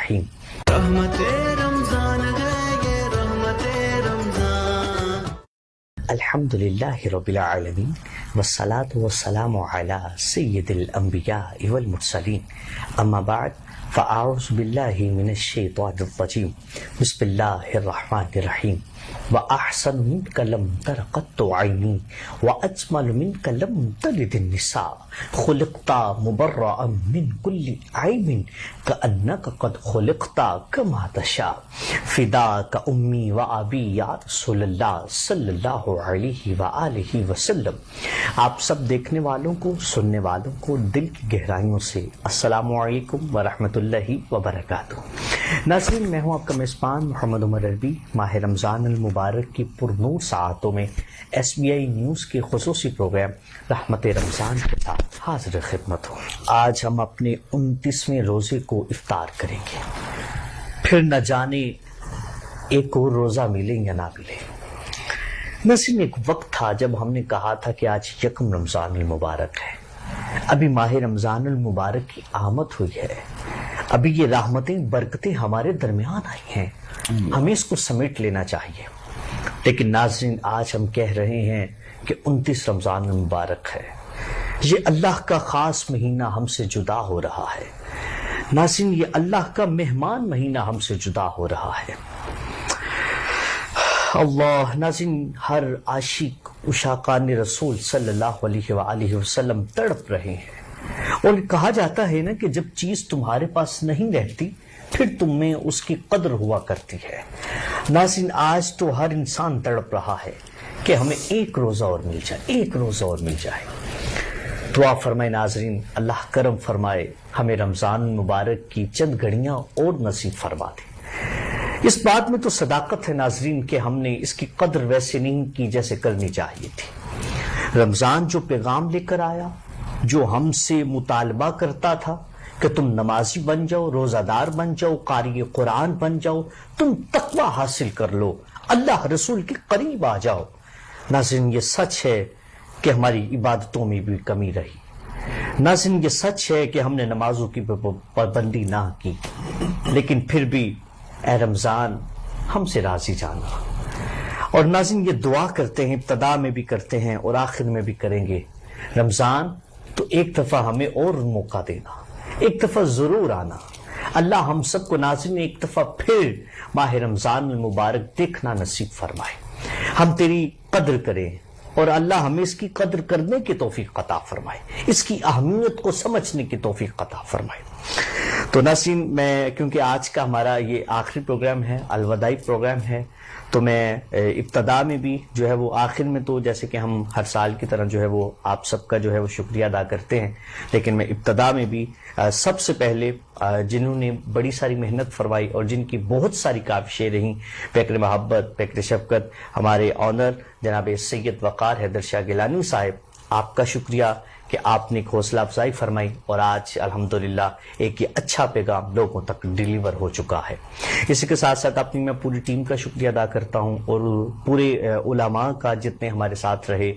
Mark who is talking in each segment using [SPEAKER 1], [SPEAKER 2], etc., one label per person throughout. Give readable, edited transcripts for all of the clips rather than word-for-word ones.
[SPEAKER 1] الرحیم۔ الحمد للہ رب العالمین والصلاة والسلام علی سید الانبیاء والمرسلین، اما بعد فاعوذ باللہ من الشیطان الرجیم، بسم اللہ الرحمن الرحیم۔ وَأَحْسَنُ مِنْكَ لَمْ تَرَ قَطُّ عَيْنِي وَأَجْمَلُ مِنْكَ لَمْ تَلِدِ النِّسَاءُ خُلِقْتَ مُبَرَّأً مِنْ كُلِّ عَيْبٍ كَأَنَّكَ قَدْ خُلِقْتَ كَمَا تَشَاءُ فِدَاكَ أُمِّي وَأَبِي یا رسول اللہ صلی اللہ علیہ وآلہ وسلم۔ آپ سب دیکھنے والوں کو، سننے والوں کو دل کی گہرائیوں سے السلام علیکم ورحمۃ اللہ وبرکاتہ۔ ناظرین، میں ہوں آپ کا میزبان محمد عمر عربی۔ ماہ رمضان المبارک کی پرنور ساعتوں میں ایس بی آئی نیوز کے خصوصی پروگرام رحمت رمضان کے ساتھ حاضر خدمت ہوں۔ آج ہم اپنے 29ویں روزے کو افطار کریں گے، پھر نہ جانے ایک اور روزہ ملے یا نہ ملے۔ ناظرین، ایک وقت تھا جب ہم نے کہا تھا کہ آج یکم رمضان المبارک ہے، ابھی ماہ رمضان المبارک کی آمد ہوئی ہے، ابھی یہ رحمتیں برکتیں ہمارے درمیان آئی ہیں، ہمیں اس کو سمیٹ لینا چاہیے۔ لیکن ناظرین، آج ہم کہہ رہے ہیں کہ 29 رمضان المبارک ہے، یہ اللہ کا خاص مہینہ ہم سے جدا ہو رہا ہے۔ ناظرین، یہ اللہ کا مہمان مہینہ ہم سے جدا ہو رہا ہے۔ اللہ، ناظرین، ہر عاشق عشاقان رسول صلی اللہ علیہ وآلہ وسلم تڑپ رہے ہیں، اور کہا جاتا ہے نا کہ جب چیز تمہارے پاس نہیں رہتی پھر تم میں اس کی قدر ہوا کرتی ہے۔ ناظرین، آج تو ہر انسان تڑپ رہا ہے کہ ہمیں ایک روزہ اور مل جائے، ایک روزہ اور مل جائے۔ دعا فرمائے ناظرین، اللہ کرم فرمائے، ہمیں رمضان مبارک کی چند گھڑیاں اور نصیب فرما دے۔ اس بات میں تو صداقت ہے ناظرین کہ ہم نے اس کی قدر ویسے نہیں کی جیسے کرنی چاہیے تھی۔ رمضان جو پیغام لے کر آیا، جو ہم سے مطالبہ کرتا تھا کہ تم نمازی بن جاؤ، روزہ دار بن جاؤ، قاری قرآن بن جاؤ، تم تقوی حاصل کر لو، اللہ رسول کے قریب آ جاؤ، ناظرین یہ سچ ہے کہ ہماری عبادتوں میں بھی کمی رہی۔ ناظرین یہ سچ ہے کہ ہم نے نمازوں کی پابندی نہ کی، لیکن پھر بھی اے رمضان ہم سے راضی جانا۔ اور ناظرین یہ دعا کرتے ہیں، ابتدا میں بھی کرتے ہیں اور آخر میں بھی کریں گے، رمضان تو ایک دفعہ ہمیں اور موقع دینا، ایک دفعہ ضرور آنا۔ اللہ ہم سب کو ناظرین ایک دفعہ پھر ماہ رمضان المبارک دیکھنا نصیب فرمائے، ہم تیری قدر کریں، اور اللہ ہمیں اس کی قدر کرنے کی توفیق عطا فرمائے، اس کی اہمیت کو سمجھنے کی توفیق عطا فرمائے۔ تو ناظرین، میں کیونکہ آج کا ہمارا یہ آخری پروگرام ہے، الوداعی پروگرام ہے، تو میں ابتدا میں بھی جو ہے وہ، آخر میں تو جیسے کہ ہم ہر سال کی طرح جو ہے وہ آپ سب کا جو ہے وہ شکریہ ادا کرتے ہیں، لیکن میں ابتدا میں بھی سب سے پہلے جنہوں نے بڑی ساری محنت فرمائی اور جن کی بہت ساری کاوشیں رہیں، پیکر محبت، پیکر شفقت، ہمارے آنر جناب سید وقار حیدر شاہ گیلانی صاحب، آپ کا شکریہ کہ آپ نے ایک حوصلہ افزائی فرمائی اور آج الحمدللہ ایک یہ اچھا پیغام لوگوں تک ڈیلیور ہو چکا ہے۔ اسی کے ساتھ ساتھ اپنی میں پوری ٹیم کا شکریہ ادا کرتا ہوں، اور پورے علماء کا جتنے ہمارے ساتھ رہے،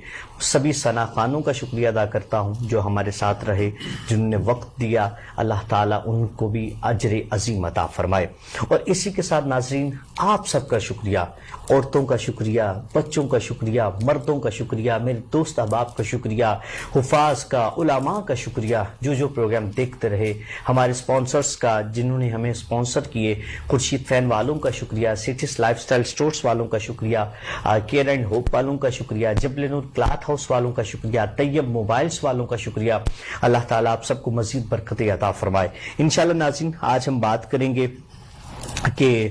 [SPEAKER 1] سبھی ثنا خانوں کا شکریہ ادا کرتا ہوں جو ہمارے ساتھ رہے، جنہوں نے وقت دیا، اللہ تعالیٰ ان کو بھی اجر عظیم عطا فرمائے۔ اور اسی کے ساتھ ناظرین آپ سب کا شکریہ، عورتوں کا شکریہ، بچوں کا شکریہ، مردوں کا شکریہ، میرے دوست احباب کا شکریہ، حفاظ کا، علماء کا شکریہ جو پروگرام دیکھتے رہے، ہمارے سپانسرز کا جنہوں نے ہمیں سپانسر کیے، خورشید فین والوں کا شکریہ، سٹیس لائف سٹائل سٹورز والوں کا شکریہ، کیئر اینڈ ہوپ والوں کا شکریہ، جبل نور کلاتھ ہاؤس والوں کا شکریہ، طیب موبائلز والوں کا شکریہ۔ اللہ تعالیٰ آپ سب کو مزید برکتیں عطا فرمائے۔ انشاءاللہ ناظرین، آج ہم بات کریں گے کہ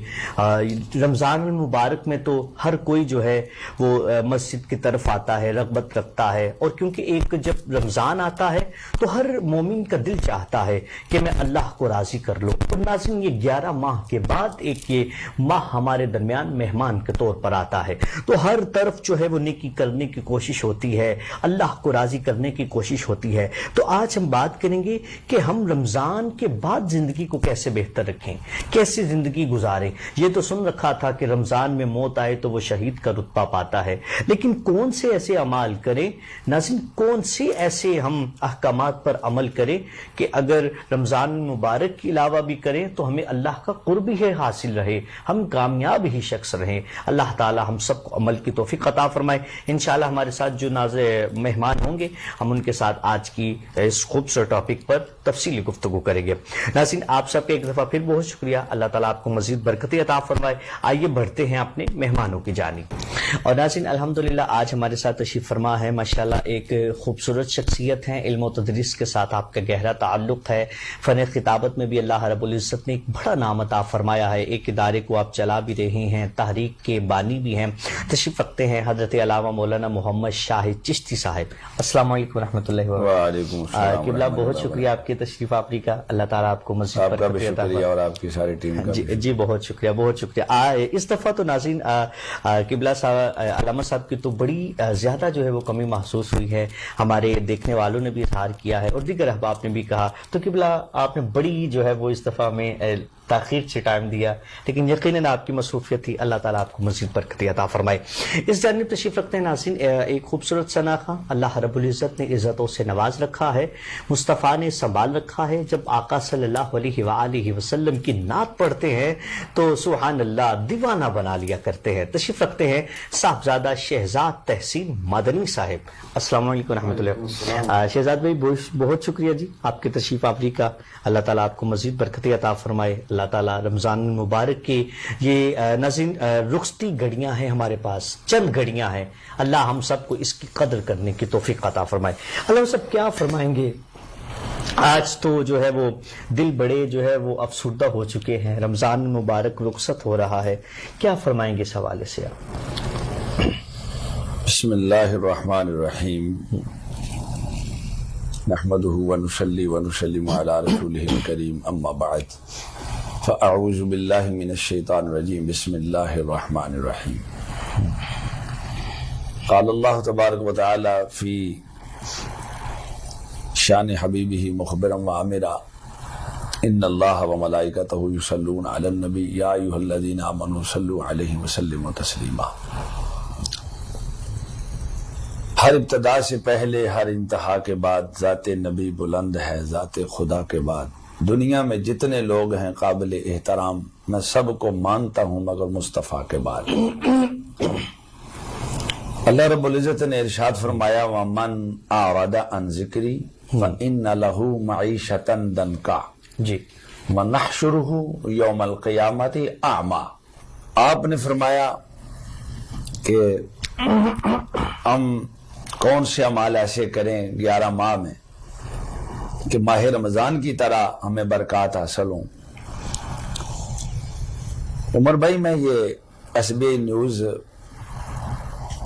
[SPEAKER 1] رمضان المبارک میں تو ہر کوئی جو ہے وہ مسجد کی طرف آتا ہے، رغبت رکھتا ہے، اور کیونکہ ایک جب رمضان آتا ہے تو ہر مومن کا دل چاہتا ہے کہ میں اللہ کو راضی کر لوں۔ اور ناظرین یہ 11 ماہ کے بعد ایک یہ ماہ ہمارے درمیان مہمان کے طور پر آتا ہے، تو ہر طرف جو ہے وہ نیکی کرنے کی کوشش ہوتی ہے، اللہ کو راضی کرنے کی کوشش ہوتی ہے۔ تو آج ہم بات کریں گے کہ ہم رمضان کے بعد زندگی کو کیسے بہتر رکھیں، کیسے زندگی گزاریں. یہ تو سن رکھا تھا کہ رمضان میں موت آئے تو وہ شہید کا رتبہ پاتا ہے، لیکن کون سے ایسے اعمال کریں ناظرین، کون سے ایسے ہم احکامات پر عمل کریں کہ اگر رمضان مبارک کے علاوہ بھی کریں تو ہمیں اللہ کا قرب ہی حاصل رہے، ہم کامیاب ہی شخص رہیں. اللہ تعالی ہم سب کو عمل کی توفیق عطا فرمائے. انشاءاللہ ہمارے ساتھ جو مہمان ہوں گے ہم ان کے ساتھ آج کی اس خوبصورت ٹاپک پر تفصیلی گفتگو کریں گے. ناظرین آپ سب کا ایک دفعہ پھر بہت شکریہ. اللہ تعالیٰ آپ کو مزید برکتیں عطا فرمائے. آئیے بڑھتے ہیں اپنے مہمانوں کی جانب. اور ناظرین الحمدللہ آج ہمارے ساتھ تشریف فرما ہے ماشاءاللہ ایک خوبصورت شخصیت ہیں. علم و تدریس کے ساتھ آپ کا گہرا تعلق ہے. فن خطابت میں بھی اللہ رب العزت نے ایک بڑا نام عطا فرمایا ہے. ایک ادارے کو آپ چلا بھی رہے ہیں، تحریک کے بانی بھی ہیں. تشریف رکھتے ہیں حضرت علامہ مولانا محمد شاہد چشتی صاحب. السلام علیکم ورحمۃ اللہ وبرکاتہ.
[SPEAKER 2] وعلیکم السلام.
[SPEAKER 1] قبلہ بہت شکریہ آپ کی تشریف آفری کا. اللہ تعالیٰ آپ کو مزید
[SPEAKER 2] آپ کا بھی
[SPEAKER 1] برکت عطا
[SPEAKER 2] شکریہ اور آپ کی ساری ٹیم کا بھی.
[SPEAKER 1] جی بہت شکریہ بہت شکریہ. اس دفعہ تو ناظرین قبلہ صاحب علامہ صاحب کی تو بڑی زیادہ جو ہے وہ کمی محسوس ہوئی ہے. ہمارے دیکھنے والوں نے بھی اظہار کیا ہے اور دیگر احباب نے بھی کہا. تو قبلہ آپ نے بڑی جو ہے وہ اس دفعہ میں تاخیر سے ٹائم دیا، لیکن یقیناً آپ کی مصروفیت تھی. اللہ تعالیٰ آپ کو مزید برکت عطا فرمائے. اس جانب تشریف رکھتے ہیں ناظرین ایک خوبصورت شناخہ اللہ رب العزت نے عزتوں سے نواز رکھا ہے، مصطفیٰ نے سنبھال رکھا ہے. جب آقا صلی اللہ علیہ وآلہ وسلم کی نعت پڑھتے ہیں تو سبحان اللہ دیوانہ بنا لیا کرتے ہیں. تشریف رکھتے ہیں صاحبزادہ شہزاد تحسین مدنی صاحب. السلام علیکم ورحمۃ اللہ. شہزاد بھائی بہت شکریہ جی آپ کے تشریف آوری کا. اللہ تعالیٰ آپ کو مزید برکت عطا فرمائے. اللہ تعالیٰ رمضان المبارک کے یہ ناظرین رخصتی گھڑیاں ہیں ہمارے پاس، چند گھڑیاں ہیں. اللہ ہم سب کو اس کی قدر کرنے کی توفیق عطا فرمائے. اللہ سب کیا فرمائیں گے؟ آج تو جو ہے وہ دل بڑے جو ہے وہ افسردہ ہو چکے ہیں. رمضان مبارک رخصت ہو رہا ہے، کیا فرمائیں گے اس حوالے سے آپ؟
[SPEAKER 2] بسم اللہ الرحمن الرحیم. نحمده ونصلي ونسلم على رسوله الكريم اما بعد فاعوذ باللہ من الشیطان الرجیم. بسم اللہ الرحمن الرحیم. قال اللہ تبارک وتعالی فی شان حبیبہ مخبرا وعامرا ان اللہ وملائکتہ یصلون علی النبی یا ایھا الذین آمنوا صلوا علیہ وسلموا تسلیما. ہر ابتدا سے پہلے ہر انتہا کے بعد ذات نبی بلند ہے. ذات خدا کے بعد دنیا میں جتنے لوگ ہیں قابل احترام میں سب کو مانتا ہوں مگر مصطفیٰ کے بعد. اللہ رب العزت نے ارشاد فرمایا وَمَنْ أَعْرَضَ عَنْ ذِكْرِي فَإِنَّ لَهُ مَعِيشَةً ضَنْكًا
[SPEAKER 1] جی
[SPEAKER 2] وَنَحْشُرُهُ يَوْمَ الْقِيَامَةِ أَعْمَى. آپ نے فرمایا کہ ہم کون سے اعمال ایسے کریں 11 ماہ میں کہ ماہ رمضان کی طرح ہمیں برکات حاصل ہوں. عمر بھائی میں یہ ایس بی نیوز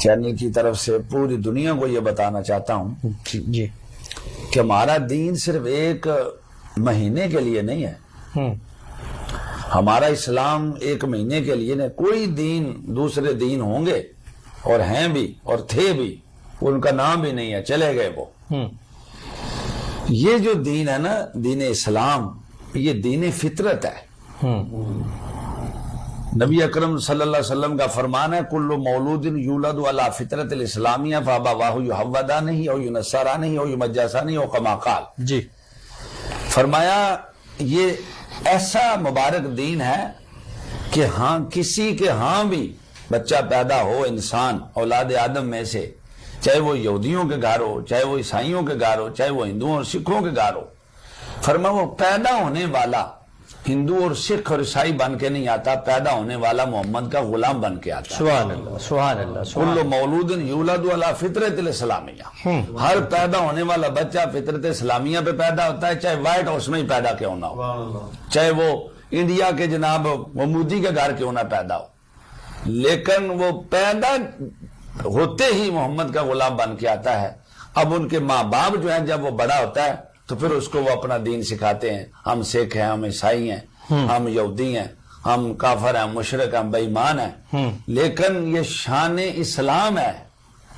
[SPEAKER 2] چینل کی طرف سے پوری دنیا کو یہ بتانا چاہتا ہوں
[SPEAKER 1] جی
[SPEAKER 2] کہ ہمارا دین صرف ایک مہینے کے لیے نہیں ہے. ہمارا اسلام ایک مہینے کے لیے نہیں. کوئی دین دوسرے دین ہوں گے اور ہیں بھی اور تھے بھی، ان کا نام بھی نہیں ہے، چلے گئے وہ. یہ جو دین ہے نا دین اسلام، یہ دین فطرت ہے. نبی اکرم صلی اللہ علیہ وسلم کا فرمان ہے کل مولود یولد علی فطرت الاسلامیہ فابواہ یہودانہ او ینصرانہ او یمجسانہ او کما قال.
[SPEAKER 1] جی
[SPEAKER 2] فرمایا یہ ایسا مبارک دین ہے کہ ہاں کسی کے ہاں بھی بچہ پیدا ہو، انسان اولاد آدم میں سے، چاہے وہ یہودیوں کے گھر ہو، چاہے وہ عیسائیوں کے گھر ہو، چاہے وہ ہندوؤں اور سکھوں کے گھر ہو، فرمایا وہ پیدا ہونے والا ہندو اور سکھ اور عیسائی بن کے نہیں آتا، پیدا ہونے والا محمد کا غلام بن کے آتا ہے.
[SPEAKER 1] سبحان اللہ سبحان اللہ.
[SPEAKER 2] کل مولود یولد علی فطرت الاسلامیہ. ہر پیدا ہونے والا بچہ فطرت اسلامیہ پہ پیدا ہوتا ہے، چاہے وائٹ ہاؤس میں ہی پیدا کیوں نہ ہو، چاہے وہ انڈیا کے جناب مودی کے گھر کیوں نہ پیدا ہو، لیکن وہ پیدا ہوتے ہی محمد کا غلام بن کے آتا ہے. اب ان کے ماں باپ جو ہیں جب وہ بڑا ہوتا ہے تو پھر اس کو وہ اپنا دین سکھاتے ہیں. ہم سکھ ہیں، ہم عیسائی ہیں، ہم یہودی ہیں، ہم کافر ہیں، مشرک ہیں، بے ایمان ہیں. لیکن یہ شان اسلام ہے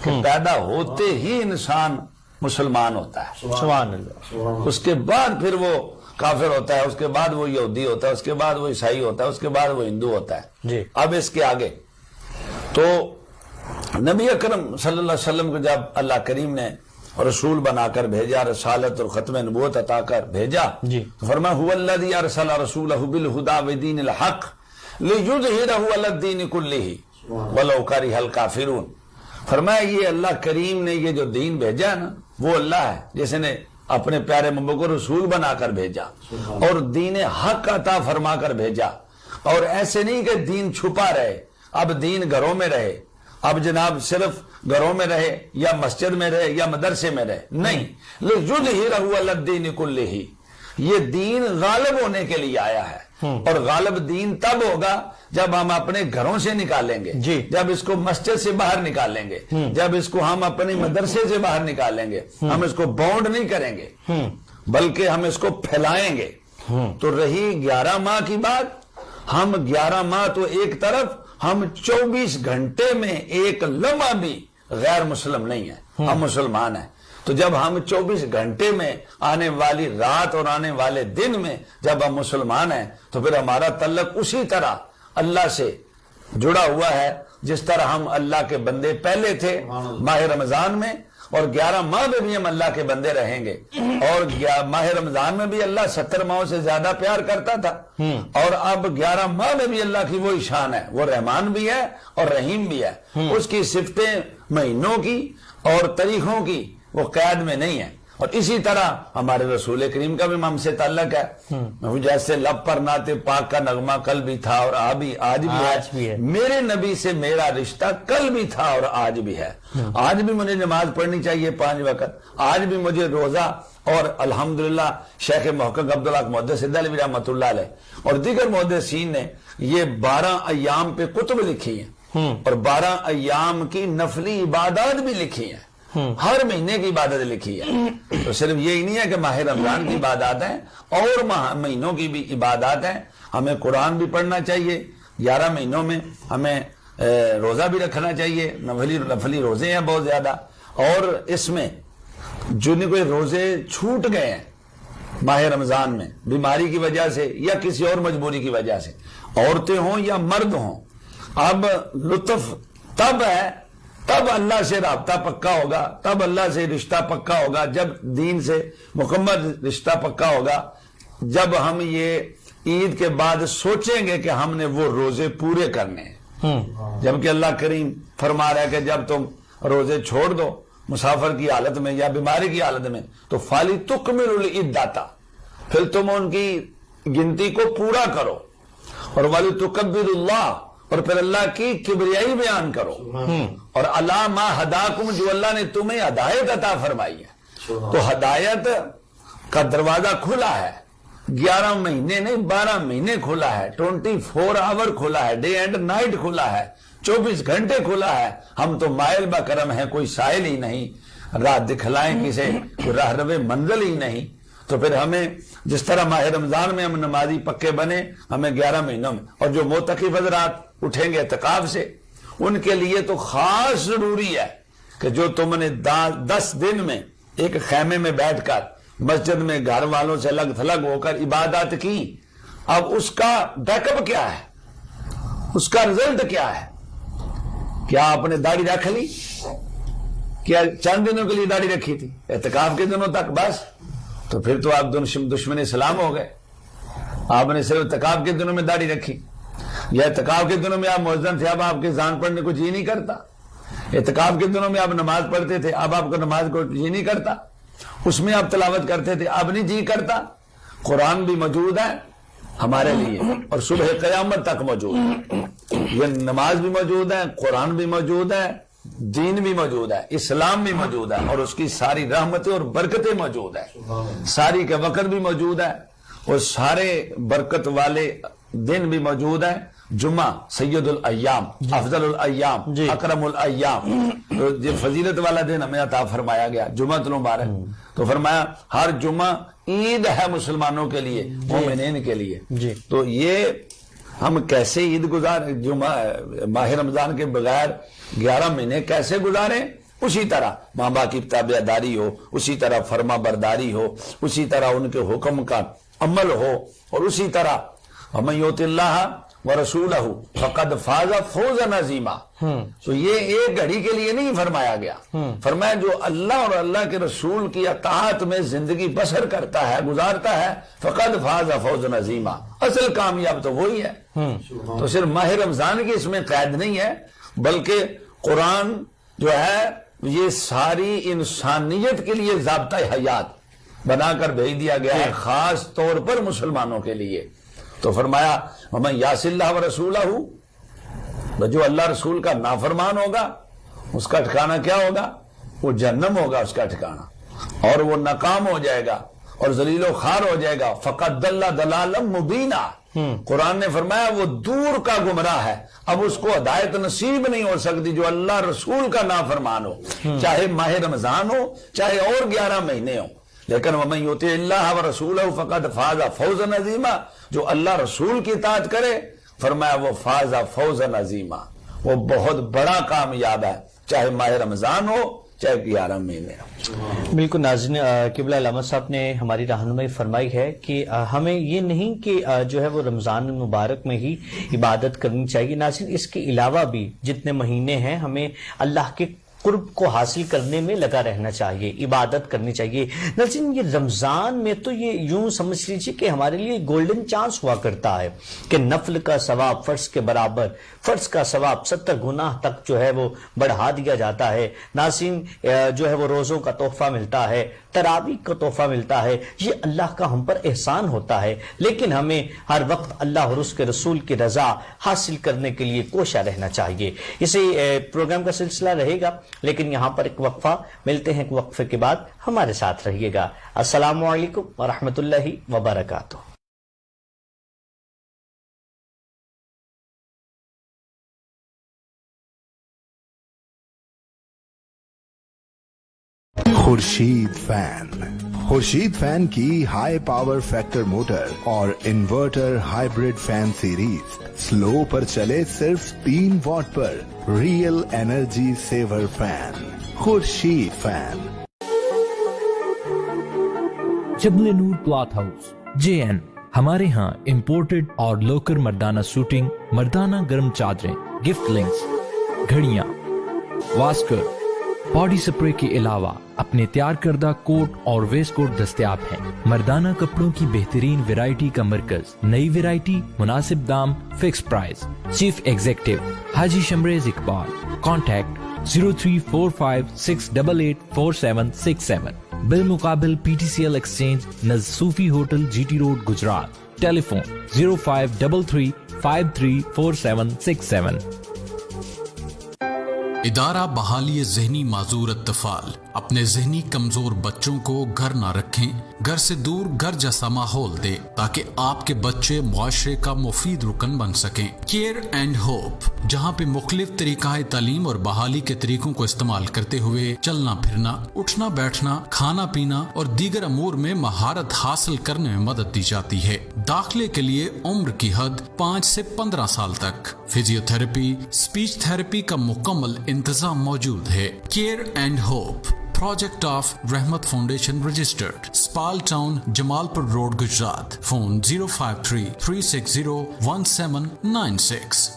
[SPEAKER 2] کہ پیدا ہوتے ہی انسان مسلمان ہوتا ہے.
[SPEAKER 1] سبحان اللہ.
[SPEAKER 2] اس کے بعد پھر وہ کافر ہوتا ہے، اس کے بعد وہ یہودی ہوتا ہے، اس کے بعد وہ عیسائی ہوتا ہے، اس کے بعد وہ ہندو ہوتا ہے
[SPEAKER 1] جی۔
[SPEAKER 2] اب اس کے آگے تو نبی اکرم صلی اللہ علیہ وسلم کو جب اللہ کریم نے رسول بنا کر بھیجا، رسالت اور ختم نبوت عطا کر بھیجا،
[SPEAKER 1] جی۔
[SPEAKER 2] تو فرمایا هو الذی ارسل رسولہ بالہدی ودین الحق لیظہرہ علی الدین کلہ ولو کرہ الکافرون۔ فرمایا یہ اللہ کریم نے یہ جو دین بھیجا ہے نا، وہ اللہ ہے جس نے اپنے پیارے محبوب کو رسول بنا کر بھیجا اور دین حق عطا فرما کر بھیجا، اور ایسے نہیں کہ دین چھپا رہے، اب دین گھروں میں رہے، اب جناب صرف گھروں میں رہے یا مسجد میں رہے یا مدرسے میں رہے، نہیں، لِيُظْهِرَهُ عَلَى الدِّينِ كُلِّهِ، یہ دین غالب ہونے کے لیے آیا ہے، اور غالب دین تب ہوگا جب ہم اپنے گھروں سے نکالیں گے،
[SPEAKER 1] جی۔
[SPEAKER 2] جب اس کو مسجد سے باہر نکالیں گے، جب اس کو ہم اپنے مدرسے سے باہر نکالیں گے، ہم اس کو باؤنڈ نہیں کریں گے بلکہ ہم اس کو پھیلائیں گے۔ تو رہی 11 ماہ کی بات، ہم 11 ماہ تو ایک طرف، ہم 24 گھنٹے میں ایک لمحہ بھی غیر مسلم نہیں ہے، ہم مسلمان ہیں۔ تو جب ہم 24 گھنٹے میں آنے والی رات اور آنے والے دن میں جب ہم مسلمان ہیں تو پھر ہمارا تعلق اسی طرح اللہ سے جڑا ہوا ہے جس طرح ہم اللہ کے بندے پہلے تھے ماہ رمضان میں، اور 11 ماہ میں بھی ہم اللہ کے بندے رہیں گے، اور ماہ رمضان میں بھی اللہ 70 ماہوں سے زیادہ پیار کرتا تھا، اور اب 11 ماہ میں بھی اللہ کی وہی شان ہے، وہ رحمان بھی ہے اور رحیم بھی ہے، اس کی صفتیں مہینوں کی اور تاریخوں کی وہ قید میں نہیں ہے۔ اور اسی طرح ہمارے رسول کریم کا بھی ہم سے تعلق ہے، جیسے لب پر نعت پاک کا نغمہ کل بھی تھا اور آج بھی ہے، میرے نبی سے میرا رشتہ کل بھی تھا اور آج بھی ہے۔ آج بھی مجھے نماز پڑھنی چاہیے 5 وقت، آج بھی مجھے روزہ، اور الحمدللہ شیخ محقق عبدالحق محدث علیہ رحمۃ اللہ علیہ اور دیگر محدثین نے یہ 12 ایام پہ کتب لکھی ہیں، اور 12 ایام کی نفلی عبادات بھی لکھی ہیں، ہر مہینے کی عبادت لکھی ہے۔ تو صرف یہی نہیں ہے کہ ماہ رمضان کی عبادات ہیں، اور مہینوں کی بھی عبادات ہیں۔ ہمیں قرآن بھی پڑھنا چاہیے، 11 مہینوں میں ہمیں روزہ بھی رکھنا چاہیے، نفلی روزے ہیں بہت زیادہ، اور اس میں جن کوئی روزے چھوٹ گئے ہیں ماہ رمضان میں بیماری کی وجہ سے یا کسی اور مجبوری کی وجہ سے، عورتیں ہوں یا مرد ہوں، اب لطف تب ہے، تب اللہ سے رابطہ پکا ہوگا، تب اللہ سے رشتہ پکا ہوگا، جب دین سے مکمل رشتہ پکا ہوگا، جب ہم یہ عید کے بعد سوچیں گے کہ ہم نے وہ روزے پورے کرنے ہیں، جبکہ اللہ کریم فرما رہا ہے کہ جب تم روزے چھوڑ دو مسافر کی حالت میں یا بیماری کی حالت میں تو فالی تکمل العدۃ، پھر تم ان کی گنتی کو پورا کرو، اور والی تکبر اللہ، اور پھر اللہ کی کبریائی بیان کرو، اور اللہ ما ہداکم، جو اللہ نے تمہیں ہدایت عطا فرمائی ہے، تو ہدایت کا دروازہ کھلا ہے، 11 مہینے نہیں 12 مہینے کھلا ہے، 24 آور کھلا ہے، ڈے اینڈ نائٹ کھلا ہے، 24 گھنٹے کھلا ہے۔ ہم تو مائل بکرم ہیں، کوئی سائل ہی نہیں، راہ دکھلائیں کسے، کوئی راہ رو منزل ہی نہیں۔ تو پھر ہمیں جس طرح ماہ رمضان میں ہم نمازی پکے بنے، ہمیں 11 مہینوں میں، اور جو معتکف حضرات اٹھیں گے اعتکاف سے، ان کے لیے تو خاص ضروری ہے کہ جو تم نے 10 دن میں ایک خیمے میں بیٹھ کر مسجد میں گھر والوں سے الگ تھلگ ہو کر عبادات کی، اب اس کا بیک اپ کیا ہے، اس کا رزلٹ کیا ہے؟ کیا آپ نے داڑھی رکھ لی؟ کیا چند دنوں کے لیے داڑھی رکھی تھی؟ اعتکاف کے دنوں تک بس؟ تو پھر تو آپ دشمن اسلام ہو گئے۔ آپ نے صرف اعتکاف کے دنوں میں داڑھی رکھی، یا اعتکاف کے دنوں میں آپ مؤذن تھے، اب آپ کے اذان پڑھنے کو جی نہیں کرتا، اعتکاف کے دنوں میں آپ نماز پڑھتے تھے، اب آپ کو نماز کو جی نہیں کرتا، اس میں آپ تلاوت کرتے تھے، اب نہیں جی کرتا۔ قرآن بھی موجود ہے ہمارے لیے، اور صبح قیامت تک موجود ہے، یہ نماز بھی موجود ہے، قرآن بھی موجود ہے، دین بھی موجود ہے، اسلام بھی موجود ہے، اور اس کی ساری رحمتیں اور برکتیں موجود ہیں، ساری کے وقت بھی موجود ہے، اور سارے برکت والے دن بھی موجود ہیں۔ جمعہ سید الایام، افضل الایام، اکرم الایام، تو یہ فضیلت والا دن ہمیں عطا فرمایا گیا، جمعہ المبارک۔ تو فرمایا ہر جمعہ عید ہے مسلمانوں کے لیے، مومنین کے لیے۔ تو یہ ہم کیسے عید گزار، جمعہ ماہ رمضان کے بغیر 11 مہینے کیسے گزاریں؟ اسی طرح ماں باپ کی تابع داری ہو، اسی طرح فرما برداری ہو، اسی طرح ان کے حکم کا عمل ہو. اور اسی طرح وَمَن يُطِعِ اللَّهَ وَرَسُولَهُ فَقَدْ فَازَ فَوْزًا عَظِيمًا. تو یہ ایک گھڑی کے لیے نہیں فرمایا گیا, فرمایا جو اللہ اور اللہ کے رسول کی اطاعت میں زندگی بسر کرتا ہے, گزارتا ہے, فَقَدْ فَازَ فَوْزًا عَظِيمًا. اصل کامیاب تو وہی ہے. تو صرف ماہ رمضان کی اس میں قید نہیں ہے, بلکہ قرآن جو ہے یہ ساری انسانیت کے لیے ضابطہ حیات بنا کر بھیج دیا گیا ہے, خاص طور پر مسلمانوں کے لیے. تو فرمایا وَمَن يَعْصِ اللَّهَ وَرَسُولَهُ, جو اللہ رسول کا نافرمان ہوگا اس کا ٹھکانہ کیا ہوگا؟ وہ جہنم ہوگا اس کا ٹھکانہ, اور وہ ناکام ہو جائے گا اور ذلیل و خوار ہو جائے گا. فَقَدْ ضَلَّ ضَلَالًا مُبِينًا. قرآن نے فرمایا وہ دور کا گمراہ ہے, اب اس کو ہدایت نصیب نہیں ہو سکتی جو اللہ رسول کا نافرمان ہو, چاہے ماہ رمضان ہو چاہے اور 11 مہینے ہو. لیکن وَمَن يُطِعِ اللَّهَ وَرَسُولَهُ فَقَدْ فَازَ فَوْزًا عَظِيمًا, جو اللہ رسول کی اطاعت کرے فرمایا وہ فاز فوزا عظیما, وہ بہت بڑا کامیاب ہے, چاہے ماہ رمضان ہو چاہے 11 مہینے ہو.
[SPEAKER 1] بالکل ناظرین, قبلہ علامہ صاحب نے ہماری رہنمائی فرمائی ہے کہ ہمیں یہ نہیں کہ جو ہے وہ رمضان المبارک میں ہی عبادت کرنی چاہیے. ناظرین اس کے علاوہ بھی جتنے مہینے ہیں ہمیں اللہ کے قرب کو حاصل کرنے میں لگا رہنا چاہیے, عبادت کرنی چاہیے. ناظرین یہ رمضان میں تو یہ یوں سمجھ لیجیے کہ ہمارے لیے گولڈن چانس ہوا کرتا ہے کہ نفل کا ثواب فرض کے برابر, فرض کا ثواب 70 گناہ تک جو ہے وہ بڑھا دیا جاتا ہے. ناظرین جو ہے وہ روزوں کا تحفہ ملتا ہے, تراویح کا تحفہ ملتا ہے, یہ اللہ کا ہم پر احسان ہوتا ہے. لیکن ہمیں ہر وقت اللہ اور اس کے رسول کی رضا حاصل کرنے کے لیے کوشاں رہنا چاہیے. اسی پروگرام کا سلسلہ رہے گا, لیکن یہاں پر ایک وقفہ, ملتے ہیں ایک وقفے کے بعد, ہمارے ساتھ رہیے گا. السلام علیکم ورحمۃ اللہ وبرکاتہ.
[SPEAKER 3] خورشید فین کی ہائی پاور فیکٹر موٹر اور inverter hybrid fan series slow پر چلے صرف 3 واٹ پر, real energy saver fan. Khurshid fan.
[SPEAKER 4] Jabal Noor cloth house JN. ہمارے ہاں امپورٹڈ اور لوکل مردانہ سوٹنگ, مردانہ گرم چادریں, گفٹ لنکس, گھڑیاں, واسکر, باڈی سپرے کے علاوہ اپنے تیار کردہ کوٹ اور ویسٹ کوٹ دستیاب ہیں. مردانہ کپڑوں کی بہترین ویرائٹی کا مرکز, نئی ویرائٹی, مناسب دام, فکس پرائز. چیف ایگزیکٹو حاجی شمریز اقبال. کانٹیکٹ 034568846767. بالمقابل PTCL ایکسچینج نزد صوفی ہوٹل GT روڈ گجرات. ٹیلی فون 0533534767.
[SPEAKER 5] ادارہ بحالی ذہنی معذور اطفال اپنے ذہنی کمزور بچوں کو گھر نہ رکھیں, گھر سے دور گھر جیسا ماحول دیں تاکہ آپ کے بچے معاشرے کا مفید رکن بن سکیں. کیئر اینڈ ہوپ, جہاں پہ مختلف طریقہ تعلیم اور بحالی کے طریقوں کو استعمال کرتے ہوئے چلنا پھرنا, اٹھنا بیٹھنا, کھانا پینا اور دیگر امور میں مہارت حاصل کرنے میں مدد دی جاتی ہے. داخلے کے لیے عمر کی حد 5 سے 15 سال تک. فزیو تھراپی, اسپیچ تھراپی کا مکمل انتظام موجود ہے. Care and hope, project of رحمت فاؤنڈیشن رجسٹرڈ, اسپال ٹاؤن, جمال پور روڈ, گجرات. فون 053-360-1796.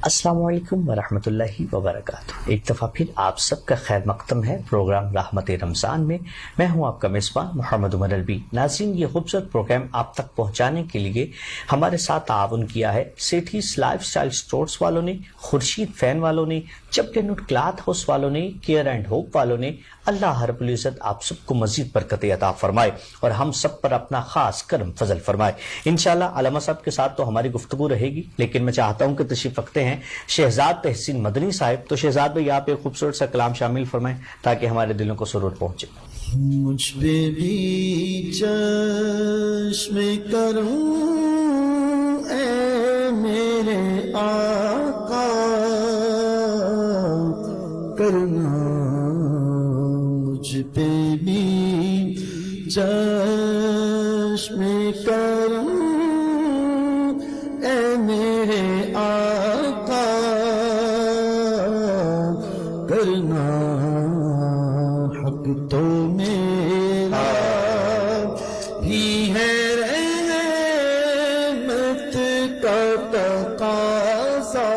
[SPEAKER 1] السلام علیکم ورحمۃ اللہ وبرکاتہ. ایک دفعہ پھر آپ سب کا خیر مقدم ہے پروگرام رحمت رمضان میں. میں ہوں آپ کا میزبان محمد عمر الوی. ناظرین یہ خوبصورت پروگرام آپ تک پہنچانے کے لیے ہمارے ساتھ تعاون کیا ہے سیٹھیز لائف سٹائل سٹورز والوں نے, خورشید فین والوں نے, جبل نور کلاتھ ہاؤس والوں نے, کیئر اینڈ ہوپ والوں نے. اللہ رب العزت آپ سب کو مزید برکتیں عطا فرمائے اور ہم سب پر اپنا خاص کرم فضل فرمائے. انشاءاللہ علامہ صاحب کے ساتھ تو ہماری گفتگو رہے گی, لیکن میں چاہتا ہوں کہ تشریف رکھتے ہیں شہزاد تحسین مدنی صاحب. تو شہزاد بھائی آپ ایک خوبصورت سا کلام شامل فرمائیں تاکہ ہمارے دلوں کو سرور پہنچے.
[SPEAKER 6] مجھ پہ بھی چشم کروں اے میرے آقا, کرنا مجھ پہ بھی چشم کروں اے میرے آقا, کرنا حق تو میرا بھی ہے کا تقاضا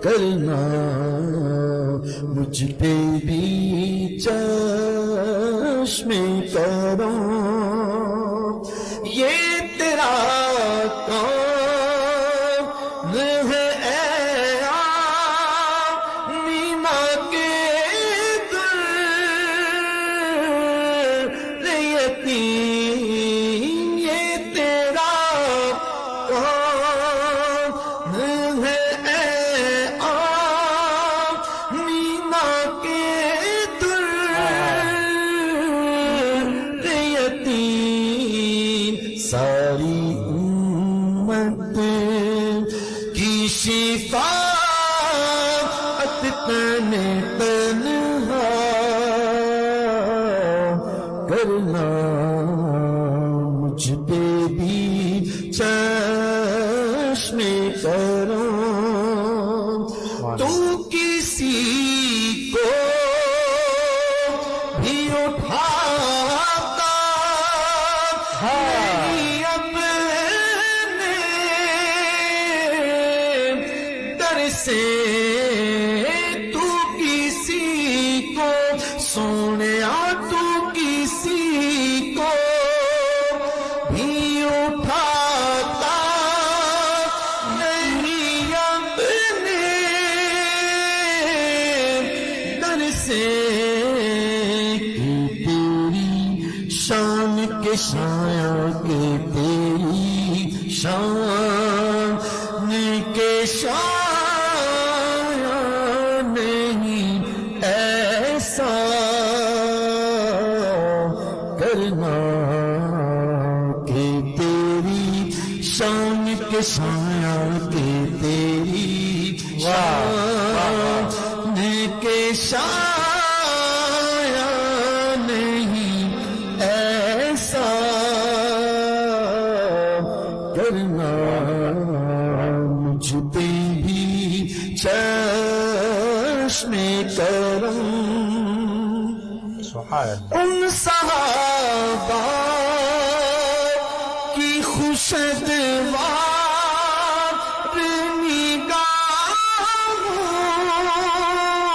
[SPEAKER 6] کرنا مجھ پہ بھی چشم کرم یہ تیرا کون ہے اے آمینہ کے در یتیم یہ تیرا کون ہے اے آمینہ کے در یتیم ساری امت کی شفاعت تنہا کرنا مجھ پہ بھی چشم کرم تو کسی کو بھی اٹھاتا نہیں اپنے در سے تو کسی کو سونیا تو کسی کو بھی اٹھاتا نہیں اپنے در سے کہ تیری شان کے سایہ کے تیری شان کے سایہ نہیں ایسا کرنا کہ تیری شان کے سایہ کے تیری شان کے سایہ نہیں ایسا کرنا مجھ پہ بھی چشم کرم ان صحابہ کی خوشگوار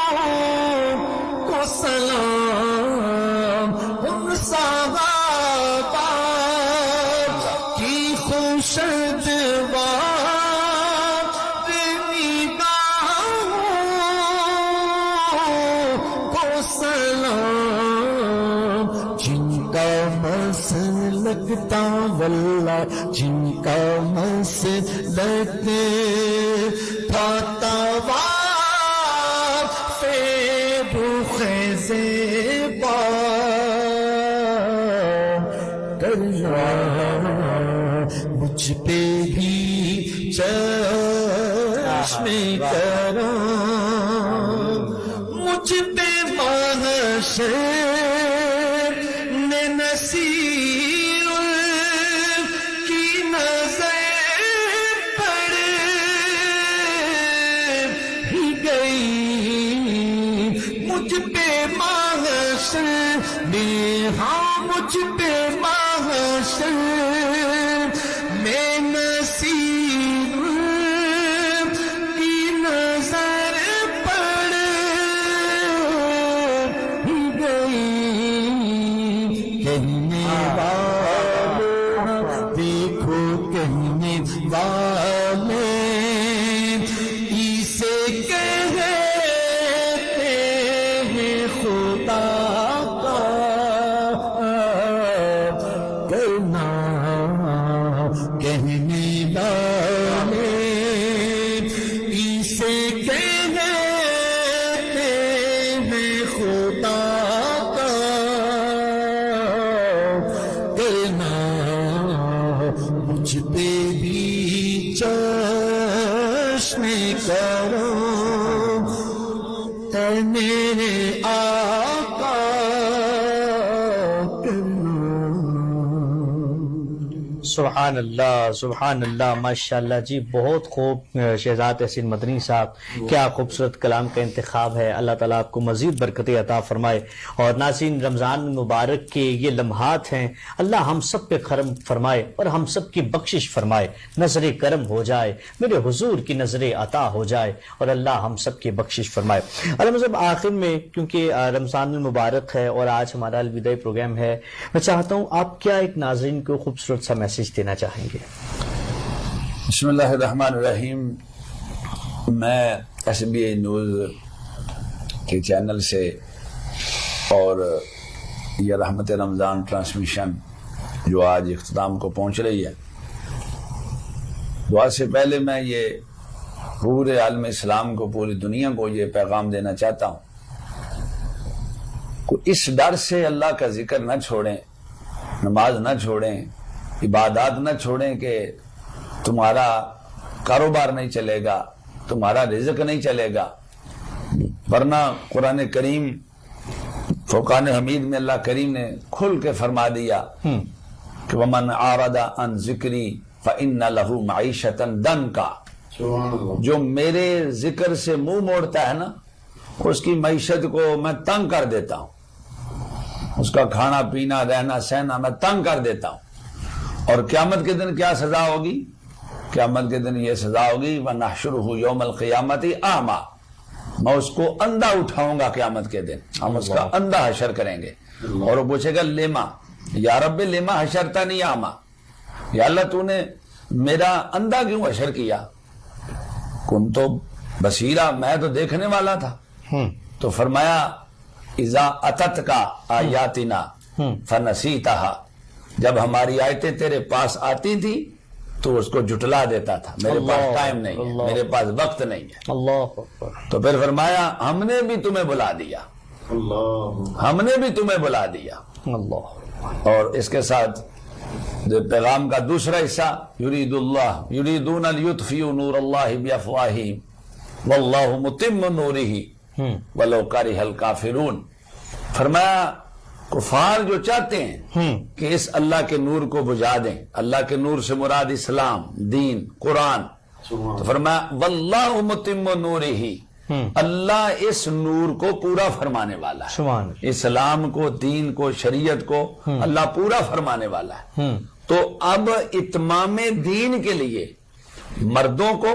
[SPEAKER 6] نگاہوں کو سلام ان صحابہ کی خوشگوار نگاہوں کو سلام جن کا مسلک واللہ جن کا مسلک تھا طواف رخ زیبا کرنا مجھ پہ بھی چشم کرم مجھ پہ محشر نے نصیر کی نظر پڑ ہی گئی مجھ پہ محشر نے ہاں مجھ پہ محشر میں نصیر کی نظر پڑ ہی گئی کہنے والے دیکھو کہنے والے اسے کہتے ہیں خدا کا کرنا کہنے والے اسے کہتے ہیں خدا کا کرنا مجھ پہ بھی چشم کرم اے میرے آقا کرنا
[SPEAKER 1] سبحان اللہ ماشاءاللہ جی، بہت خوب شہزاد حسین مدنی صاحب، کیا خوبصورت کلام کا انتخاب ہے۔ اللہ تعالیٰ آپ کو مزید برکتیں عطا فرمائے۔ اور ناظرین، رمضان مبارک کے یہ لمحات ہیں، اللہ ہم سب پہ کرم فرمائے اور ہم سب کی بخشش فرمائے، نظر کرم ہو جائے، میرے حضور کی نظر عطا ہو جائے اور اللہ ہم سب کی بخشش فرمائے۔ علامہ صاحب، آخر میں کیونکہ رمضان المبارک ہے اور آج ہمارا الوداعی پروگرام ہے، میں چاہتا ہوں آپ کیا ایک ناظرین کو خوبصورت سا میسج دینا چاہیں گے؟
[SPEAKER 2] بسم اللہ الرحمن الرحیم۔ میں ایس بی آئی نیوز کے چینل سے اور یہ رحمت رمضان ٹرانسمیشن جو آج اختتام کو پہنچ رہی ہے، دعا سے پہلے میں یہ پورے عالم اسلام کو، پوری دنیا کو یہ پیغام دینا چاہتا ہوں کہ اس ڈر سے اللہ کا ذکر نہ چھوڑیں، نماز نہ چھوڑیں، عبادات نہ چھوڑیں کہ تمہارا کاروبار نہیں چلے گا، تمہارا رزق نہیں چلے گا۔ ورنہ قرآن کریم فرقان حمید میں اللہ کریم نے کھل کے فرما دیا کہ وَمَنْ عَارَضَ عَنْ ذِكْرِي فَإِنَّ لَهُ مَعِيشَةً ضَنْكَ، جو میرے ذکر سے منہ موڑتا ہے نا، اس کی معیشت کو میں تنگ کر دیتا ہوں، اس کا کھانا پینا رہنا سہنا میں تنگ کر دیتا ہوں۔ اور قیامت کے دن کیا سزا ہوگی؟ قیامت کے دن یہ سزا ہوگی وَنَحْشُرُهُ يَوْمَ الْقِيَامَةِ أَعْمَى، میں اس کو اندھا اٹھاؤں گا قیامت کے دن، ہم اس کا اندھا حشر کریں گے۔ اور وہ پوچھے گا لیما، یا رب لیما حشرتنی اعمی، یا اللہ تو نے میرا اندھا کیوں حشر کیا؟ کن تو بصیرہ، میں تو دیکھنے والا تھا۔ تو فرمایا اذا اتتک آیاتنا فنسیتہا، جب ہماری آیتیں تیرے پاس آتی تھی تو اس کو جھٹلا دیتا تھا، میرے پاس ٹائم نہیں ہے، میرے پاس وقت نہیں ہے۔
[SPEAKER 1] اللہ اکبر۔
[SPEAKER 2] تو پھر فرمایا ہم نے بھی تمہیں بلا دیا، ہم نے بھی تمہیں بلا دیا۔
[SPEAKER 1] اللہ،
[SPEAKER 2] اور اس کے ساتھ جو پیغام کا دوسرا حصہ، یریدون لیطفئوا نور اللہ بافواہہم واللہ متم نورہ ولو کرہ الکافرون۔ فرمایا کفار جو چاہتے ہیں کہ اس اللہ کے نور کو بجھا دیں، اللہ کے نور سے مراد اسلام، دین، قرآن، تو فرمایا واللہ متم نورہ، اللہ اس نور کو پورا فرمانے والا ہے،
[SPEAKER 1] سبحان،
[SPEAKER 2] اسلام کو، دین کو، شریعت کو اللہ پورا فرمانے والا ہے۔ تو اب اتمام دین کے لیے مردوں کو،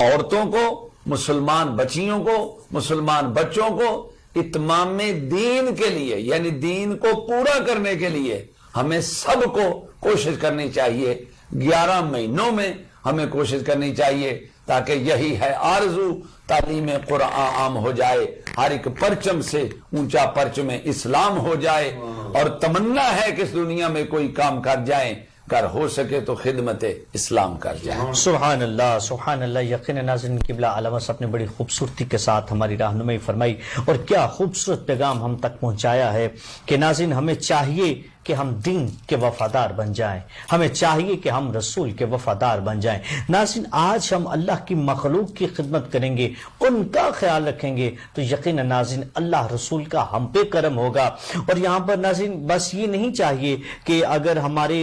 [SPEAKER 2] عورتوں کو، مسلمان بچیوں کو، مسلمان بچوں کو اتمام دین کے لیے، یعنی دین کو پورا کرنے کے لیے ہمیں سب کو کوشش کرنی چاہیے۔ 11 مہینوں میں ہمیں کوشش کرنی چاہیے تاکہ یہی ہے آرزو، تعلیم قرآن عام ہو جائے، ہر ایک پرچم سے اونچا پرچم اسلام ہو جائے، اور تمنا ہے کہ اس دنیا میں کوئی کام کر جائیں، کر ہو سکے تو خدمت اسلام کر جائیں۔
[SPEAKER 1] سبحان اللہ، سبحان اللہ۔ یقین ناظرین، قبلہ علامہ صاحب نے بڑی خوبصورتی کے ساتھ ہماری رہنمائی فرمائی، اور کیا خوبصورت پیغام ہم تک پہنچایا ہے کہ ناظرین ہمیں چاہیے کہ ہم دین کے وفادار بن جائیں، ہمیں چاہیے کہ ہم رسول کے وفادار بن جائیں۔ ناظرین، آج ہم اللہ کی مخلوق کی خدمت کریں گے، ان کا خیال رکھیں گے، تو یقیناً ناظرین اللہ رسول کا ہم پہ کرم ہوگا۔ اور یہاں پر ناظرین بس یہ نہیں چاہیے کہ اگر ہمارے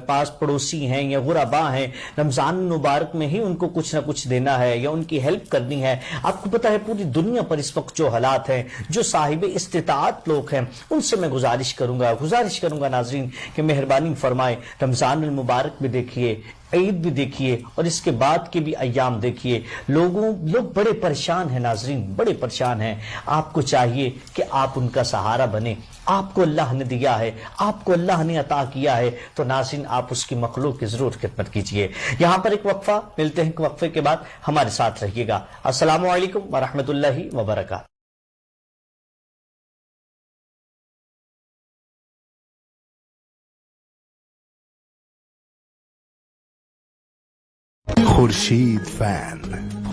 [SPEAKER 1] پاس پڑوسی ہیں یا غربا ہیں، رمضان مبارک میں ہی ان کو کچھ نہ کچھ دینا ہے یا ان کی ہیلپ کرنی ہے۔ آپ کو پتہ ہے پوری دنیا پر اس وقت جو حالات ہیں، جو صاحب استطاعت لوگ ہیں، ان سے میں گزارش کروں گا ناظرین کہ مہربانی فرمائے، رمضان المبارک بھی دیکھیے، عید بھی دیکھیے، اور اس کے بعد کے بھی ایام دیکھیے۔ لوگ بڑے پریشان ہیں ناظرین، بڑے پریشان ہیں۔ آپ کو چاہیے کہ آپ ان کا سہارا بنیں، آپ کو اللہ نے دیا ہے، آپ کو اللہ نے عطا کیا ہے، تو ناظرین آپ اس کی مخلوق کی ضرور خدمت کیجیے۔ یہاں پر ایک وقفہ، ملتے ہیں وقفے کے بعد، ہمارے ساتھ رہیے گا۔ السلام علیکم ورحمۃ اللہ وبرکاتہ۔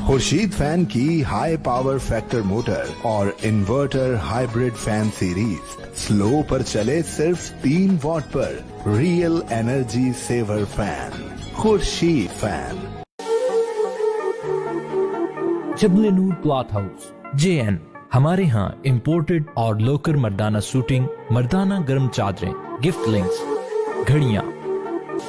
[SPEAKER 3] خورشید فین کی ہائی پاور فیکٹر موٹر اور inverter hybrid fan series slow پر چلے صرف 3 واٹ پر، real energy saver fan, Khurshid fan.
[SPEAKER 4] Jabal Noor cloth house JN، ہمارے ہاں امپورٹڈ اور لوکل مردانہ سوٹنگ، مردانہ گرم چادریں، گفٹ لنکس، گھڑیاں،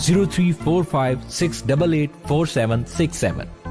[SPEAKER 4] 034568846767।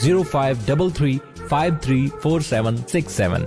[SPEAKER 4] 0533534767।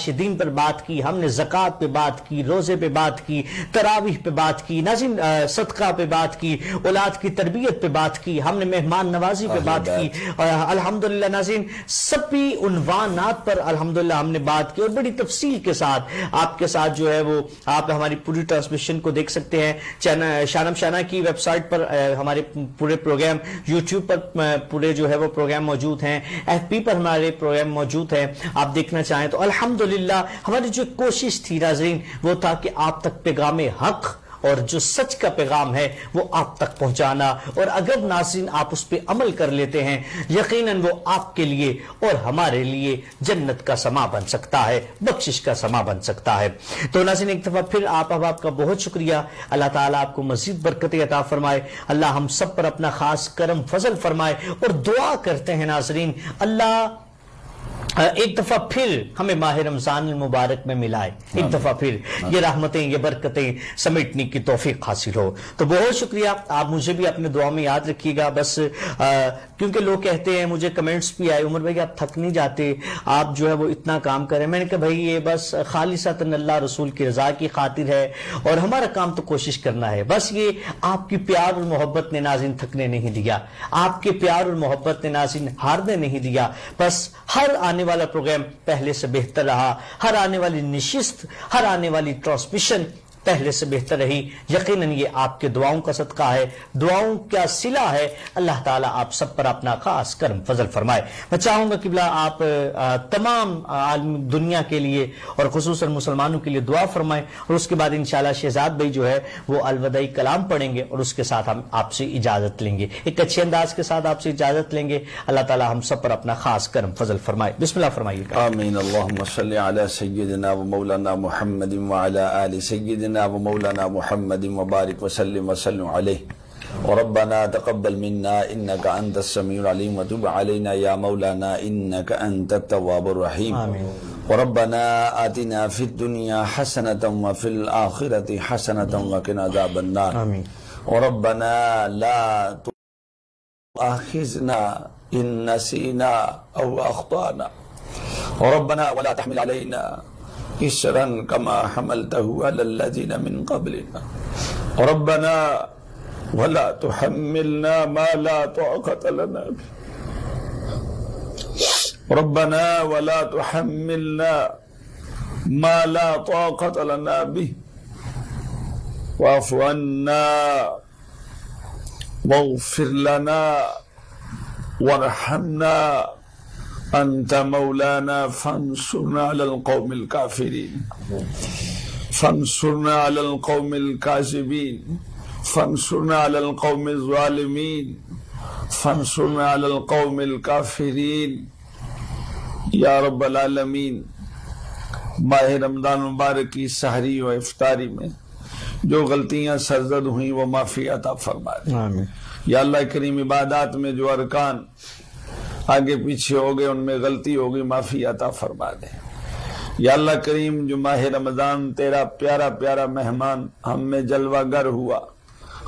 [SPEAKER 1] راشدین پر بات کی، ہم نے زکوٰۃ پہ بات کی، روزے پہ بات کی، تراویح پہ بات کی، ناظرین صدقہ پہ بات کی، اولاد کی تربیت پہ بات کی، ہم نے مہمان نوازی پہ بات کی، الحمدللہ ناظرین سبھی عنوانات پر الحمدللہ ہم نے بات کی، اور بڑی تفصیل کے ساتھ آپ کے ساتھ جو ہے وہ آپ ہماری پوری ٹرانسمیشن کو دیکھ سکتے ہیں شانم شانہ کی ویب سائٹ پر ہمارے پورے پروگرام، یوٹیوب پر پورے جو ہے وہ پروگرام موجود ہیں، ایف پی پر ہمارے پروگرام موجود ہیں، آپ دیکھنا چاہیں تو الحمدللہ ہماری جو کوشش تھی ناظرین وہ تھا کہ آپ تک پیغام حق اور جو سچ کا پیغام ہے وہ آپ تک پہنچانا، اور اگر ناظرین آپ اس پہ عمل کر لیتے ہیں یقیناً وہ آپ کے لیے اور ہمارے لیے جنت کا سما بن سکتا ہے، بخشش کا سما بن سکتا ہے۔ تو ناظرین ایک دفعہ پھر آپ کا بہت شکریہ، اللہ تعالیٰ آپ کو مزید برکتیں عطا فرمائے، اللہ ہم سب پر اپنا خاص کرم فضل فرمائے، اور دعا کرتے ہیں ناظرین اللہ ایک دفعہ پھر ہمیں ماہ رمضان المبارک میں ملائے، ایک دفعہ پھر یہ رحمتیں یہ برکتیں سمیٹنے کی توفیق حاصل ہو۔ تو بہت شکریہ، آپ مجھے بھی اپنے دعا میں یاد رکھیے گا، بس کیونکہ لوگ کہتے ہیں، مجھے کمنٹس بھی آئے، عمر بھائی آپ تھک نہیں جاتے، آپ جو ہے وہ اتنا کام کریں، میں نے کہا بھائی یہ بس خالصتاً اللہ رسول کی رضا کی خاطر ہے، اور ہمارا کام تو کوشش کرنا ہے، بس یہ آپ کی پیار اور محبت نے ناظرین تھکنے نہیں دیا، آپ کے پیار اور محبت نے ناظرین ہارنے نہیں دیا، بس ہر آنے والا پروگرام پہلے سے بہتر رہا، ہر آنے والی نشست، ہر آنے والی ٹرانسمیشن پہلے سے بہتر رہی، یقیناً یہ آپ کے دعاؤں کا صدقہ ہے، دعاؤں کا صلہ ہے، اللہ تعالیٰ آپ سب پر اپنا خاص کرم فضل فرمائے۔ میں چاہوں گا قبلہ آپ تمام عالم دنیا کے لیے اور خصوصاً مسلمانوں کے لیے دعا فرمائیں، اور اس کے بعد انشاءاللہ شہزاد بھائی جو ہے وہ الوداعی کلام پڑھیں گے، اور اس کے ساتھ ہم آپ سے اجازت لیں گے، ایک اچھے انداز کے ساتھ آپ سے اجازت لیں گے، اللہ تعالیٰ ہم سب پر اپنا خاص کرم فضل فرمائے۔ بسم اللہ فرمائیے گا۔
[SPEAKER 2] آمین۔ اللہم صلی علی سیدنا و مولانا محمد وعلی آل سیدنا ومولانا محمد وبارک وسلم علیہ وربنا تقبل منا انك انت السميع العليم وتب علينا يا مولانا انك انت التواب الرحيم وربنا آتنا في الدنيا حسنة وفي الآخرة حسنة وقنا عذاب النار وربنا لا تؤاخذنا إن نسينا أو أخطأنا وربنا ولا تحمل علينا إسرا كما حملته على الذين من قبلنا ربنا ولا تحملنا ما لا طاقة لنا به ربنا ولا تحملنا ما لا طاقة لنا به واعف عنا واغفر لنا وارحمنا أنت مولانا فانصرنا على القوم الكافرين فانصرنا على القوم الكاذبين فانصرنا على القوم الظالمين فانصرنا على القوم الكافرين یا رب العالمین۔ ماہ رمضان مبارک کی سحری و افطاری میں جو غلطیاں سرزد ہوئیں وہ معافی عطا فرما دے۔ یا اللہ کریم عبادات میں جو ارکان آگے پیچھے ہو گئے ان میں غلطی ہو گئی، معافی عطا فرما دے۔ یا اللہ کریم جو ماہ رمضان تیرا پیارا پیارا مہمان ہم میں جلوہ گر ہوا،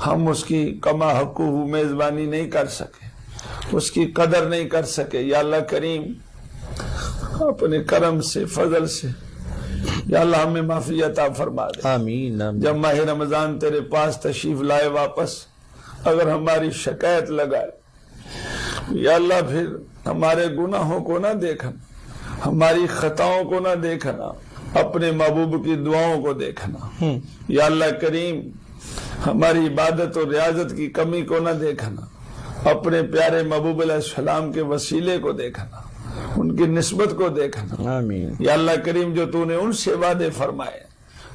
[SPEAKER 2] ہم اس کی کما حقہ میزبانی نہیں کر سکے، اس کی قدر نہیں کر سکے، یا اللہ کریم اپنے کرم سے فضل سے یا اللہ ہمیں معافی عطا فرما دے۔
[SPEAKER 1] آمین۔
[SPEAKER 2] جب ماہ رمضان تیرے پاس تشریف لائے واپس اگر ہماری شکایت لگائے یا اللہ پھر ہمارے گناہوں کو نہ دیکھنا، ہماری خطاؤں کو نہ دیکھنا، اپنے محبوب کی دعاؤں کو دیکھنا، یا اللہ کریم ہماری عبادت اور ریاضت کی کمی کو نہ دیکھنا، اپنے پیارے محبوب علیہ السلام کے وسیلے کو دیکھنا، ان کی نسبت کو دیکھنا۔
[SPEAKER 1] آمین۔
[SPEAKER 2] یا اللہ کریم جو تو نے ان سے وعدے فرمائے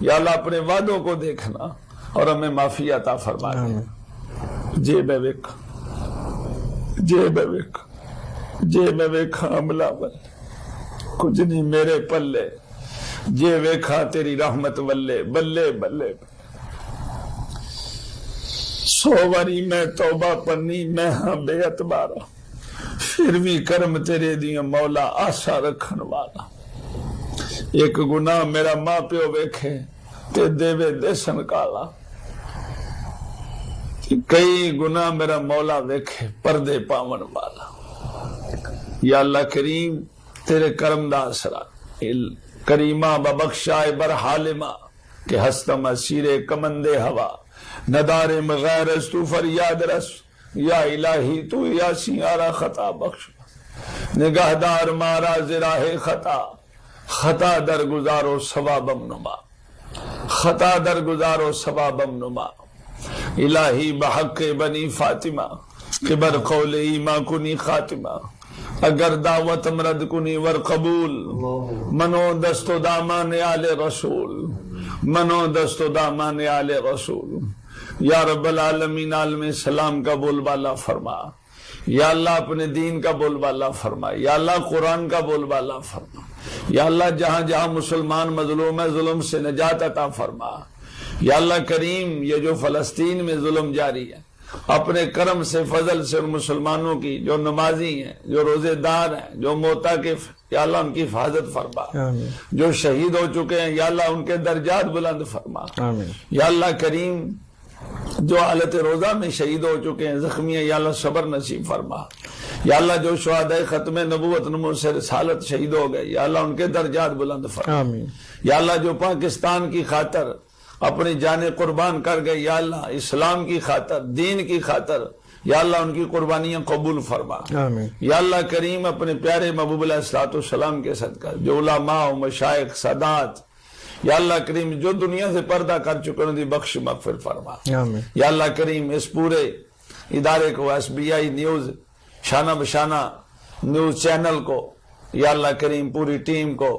[SPEAKER 2] یا اللہ اپنے وعدوں کو دیکھنا اور ہمیں معافی عطا فرما دے۔ جے میں ویکھا جے میں ویکھا جے میں ویکھا عملہ ول کچھ نہیں میرے پلے، جے ویکھا تیری رحمت ولے بلے بلے۔ 100 واری میں توبہ پنی میں ہاں بے اعتبارا، پھر بھی کرم تیرے دیاں مولا آسا رکھن والا۔ ایک گناہ میرا ماں پیو ویکھے تے دیوے دیسن کالا، کئی گناہ میرا مولا ویکھے پردے پاون والا۔ یا اللہ کریم تیرے کرم دا آسرا کریمہ ببخشائے برحالمہ کہ ہستم اسیر کمند ہوا ندار مغیر تو فریاد رس یا الہی تو یا سیارہ خطا بخش نگہدار مارا زراہ خطا خطا در گزارو ثوابم نما خطا در گزارو ثوابم نما الہی بحق بنی فاطمہ قبر قول ایما کنی خاتمہ اگر دعوت مرد کنی ور قبول منو دست و دامان آل رسول منو دست و دامان آل رسول یا رب العالمین عالم اسلام کا بول بالا فرما یا اللہ اپنے دین کا بول بالا فرما یا اللہ قرآن کا بول بالا فرما یا اللہ جہاں جہاں مسلمان مظلوم ہے ظلم سے نجات عطا فرما یا اللہ کریم یہ جو فلسطین میں ظلم جاری ہے اپنے کرم سے فضل سے ان مسلمانوں کی جو نمازی ہیں جو روزے دار ہیں جو معتکف یا اللہ ان کی حفاظت فرما جو شہید ہو چکے ہیں یا اللہ ان کے درجات بلند فرما یا اللہ کریم جو حالت روزہ میں شہید ہو چکے ہیں زخمی ہیں یا اللہ صبر نصیب فرما یا اللہ جو شہدائے ختم نبوت نمو سے رسالت شہید ہو گئے یا اللہ ان کے درجات بلند فرما یا اللہ جو پاکستان کی خاطر اپنی جانیں قربان کر گئے یا اللہ اسلام کی خاطر دین کی خاطر یا اللہ ان کی قربانیاں قبول فرما یا اللہ کریم اپنے پیارے محبوب علیہ الصلوۃ والسلام کے صدقہ جو علماء و مشائخ سادات یا اللہ کریم جو دنیا سے پردہ کر چکے ان کی بخش مغفر فرما یا اللہ کریم اس پورے ادارے کو ایس بی آئی نیوز شانہ بشانہ نیوز چینل کو یا اللہ کریم پوری ٹیم کو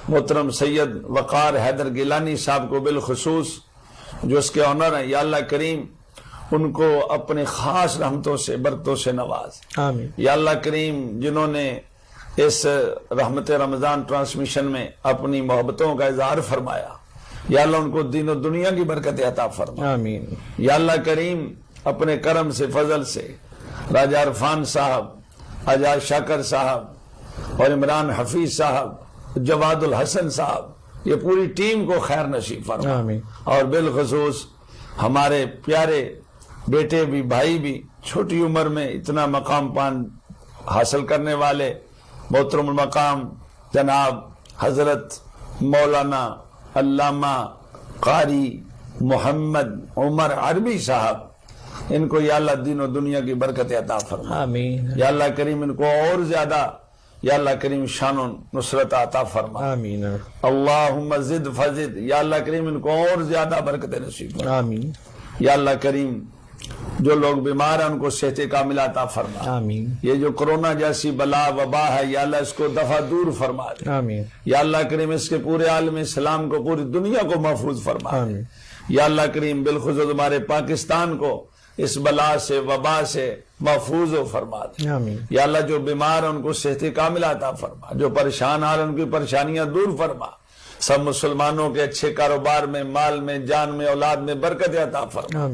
[SPEAKER 2] محترم سید وقار حیدر گیلانی صاحب کو بالخصوص جو اس کے آنر ہیں یا اللہ کریم ان کو اپنے خاص رحمتوں سے برکتوں سے نواز یا اللہ کریم جنہوں نے اس رحمت رمضان ٹرانسمیشن میں اپنی محبتوں کا اظہار فرمایا یا اللہ ان کو دین و دنیا کی برکت عطا فرما یا اللہ کریم اپنے کرم سے فضل سے راجہ عرفان صاحب اجاز شاکر صاحب اور عمران حفیظ صاحب جواد الحسن صاحب یہ پوری ٹیم کو خیر نصیب فرما اور بالخصوص ہمارے پیارے بیٹے بھی بھائی بھی چھوٹی عمر میں اتنا مقام پان حاصل کرنے والے محترم المقام جناب حضرت مولانا علامہ قاری محمد عمر عربی صاحب ان کو یا اللہ دین و دنیا کی برکت عطا فرما یا اللہ کریم ان کو اور زیادہ یا اللہ کریم شان و نصرت عطا فرما اللہم زد فزد یا اللہ کریم ان کو اور زیادہ برکت نصیب فرما یا اللہ کریم جو لوگ بیمار ہیں ان کو صحت کاملہ عطا فرما یہ جو کرونا جیسی بلا وبا ہے یا اللہ اس کو دفع دور فرما دے یا اللہ کریم اس کے پورے عالم اسلام کو پوری دنیا کو محفوظ فرما دے یا اللہ کریم بالخصوص ہمارے پاکستان کو اس بلا سے وبا سے محفوظ و فرما دے یا اللہ جو بیمار ہیں ان کو صحت کاملہ عطا فرما جو پریشان حال ان کی پریشانیاں دور فرما سب مسلمانوں کے اچھے کاروبار میں مال میں جان میں اولاد میں برکت عطا فرما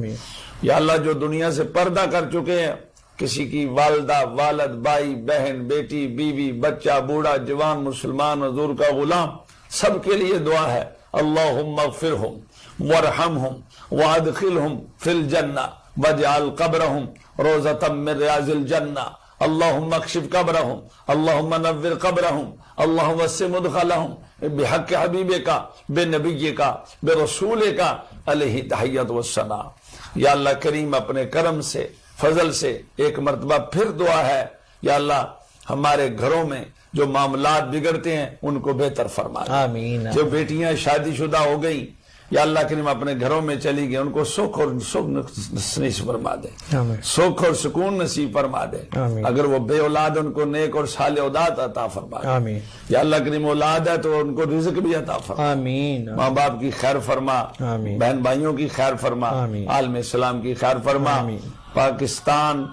[SPEAKER 2] یا اللہ جو دنیا سے پردہ کر چکے ہیں کسی کی والدہ والد بھائی بہن بیٹی بیوی بچہ بوڑھا جوان مسلمان حضور کا غلام سب کے لیے دعا ہے اللہم اغفرہم وارحمہم وادخلہم فی الجنہ وجعل قبرہم روضۃ من ریاض الجنہ اللہم اکشف قبرہم اللہم نور قبرہم اللہم وسع مدخلہم بحق حبیبک بنبیک برسولک علیہ تحیۃ والثناء یا اللہ کریم اپنے کرم سے فضل سے ایک مرتبہ پھر دعا ہے یا اللہ ہمارے گھروں میں جو معاملات بگڑتے ہیں ان کو بہتر فرما دے جو بیٹیاں شادی شدہ ہو گئی یا اللہ کریم اپنے گھروں میں چلی گئی ان کو سکھ اور نصیب فرما دے سکھ اور سکون نصیب فرما دے اگر وہ بے اولاد ان کو نیک اور صالح اولاد عطا فرما دے یا اللہ کریم اولاد ہے تو ان کو رزق بھی عطا فرما ماں باپ کی خیر فرما بہن بھائیوں کی خیر فرما عالم اسلام کی خیر فرما پاکستان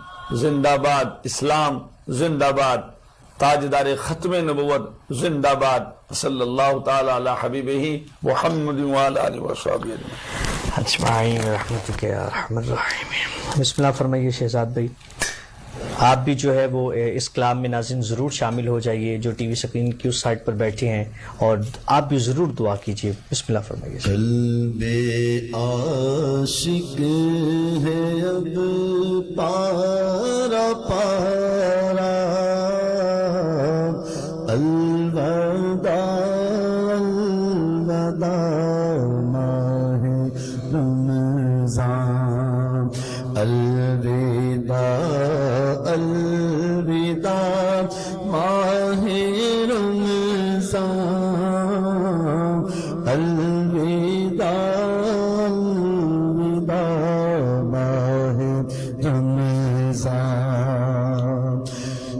[SPEAKER 2] زندہ باد اسلام زندہ باد تاجدار ختم نبوت زندہ باد صلی اللہ تعالی علی حبیبہ محمد وعلی آلہ وصحبہ
[SPEAKER 1] اجمعین رحمتک یا ارحم الراحمین۔ بسم اللہ فرمائیے شہزاد بھائی، آپ بھی جو ہے وہ اس کلام میں ناظرین ضرور شامل ہو جائیے جو ٹی وی سکرین کی اس سائٹ پر بیٹھے ہیں اور آپ بھی ضرور دعا کیجیے۔ بسم اللہ فرمائیے۔
[SPEAKER 6] قلب عاشق ہے اب پارا پارا الوداع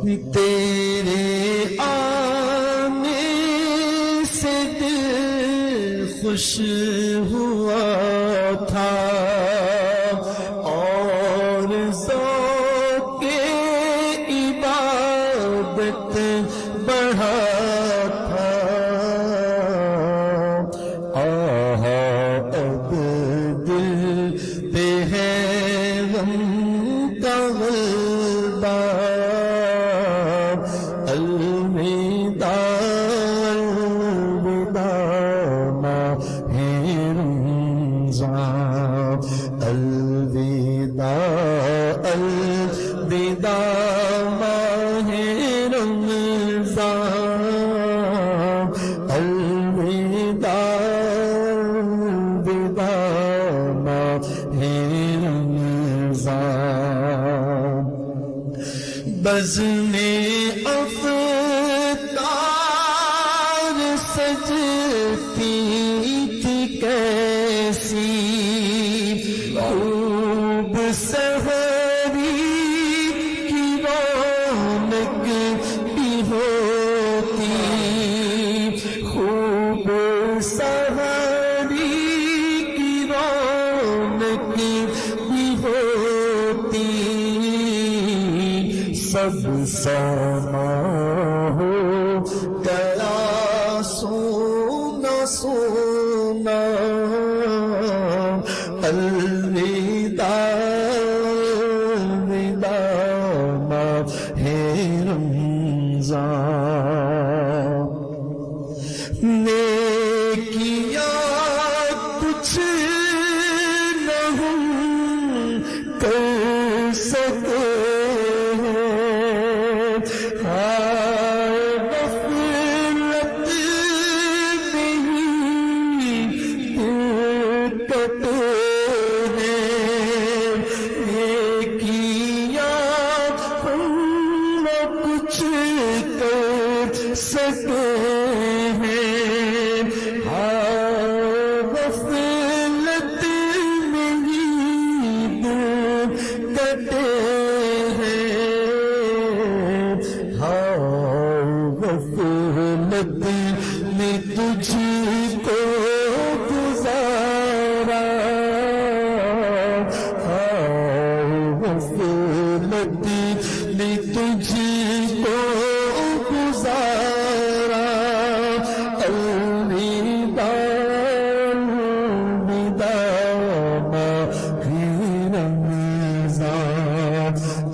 [SPEAKER 6] تیرے آنے سے دل خوش ہوا تھا اور ذوق عبادت بڑھا تھا. آہا اب دل پہ ہے غم کا غلبہ. الوداع الوداع ماہ رمضان. الوداع الوداع ماہ رمضان. الوداع الوداع ماہ رمضان. بزم افطار سجتی تھی کیسی خوب سحری کی رونق بھی ہوتی. خوب سحری کی رونق بھی ہوتی. سب ساما ہو گیا سونا سونا. الوداع الوداع ماہ رمضان. نیکیاں کچھ نہ ہم کر سکے سکے ہیں. غفلت میں ہی دل کٹے ہیں. غفلت میں تجھ کو گزارا. غفلت میں تجھ کو گزارا. الوداع الوداع ماہ رمضان.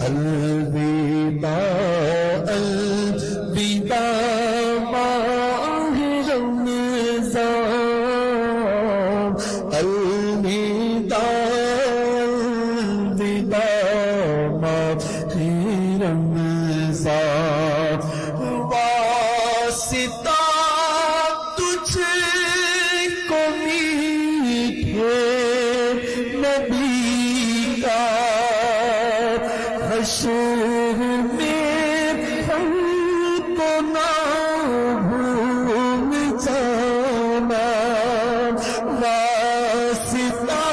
[SPEAKER 6] الوداع الوداع ماہ رمضان. الوداع الوداع ماہ رمضان. واسطہ تجھ کو میٹھے نبی کا حشر میں ہم کو نہ بھول جانا. واسطہ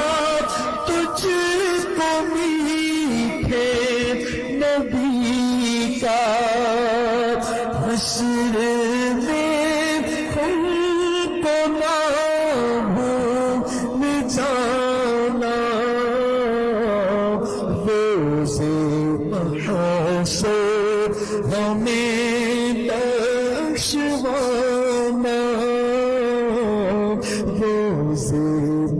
[SPEAKER 6] تجھ کو میٹھے نبی کا حشر میں ہم کو نہ بھول جانا. روز محشر ہمیں بخشوانا. روز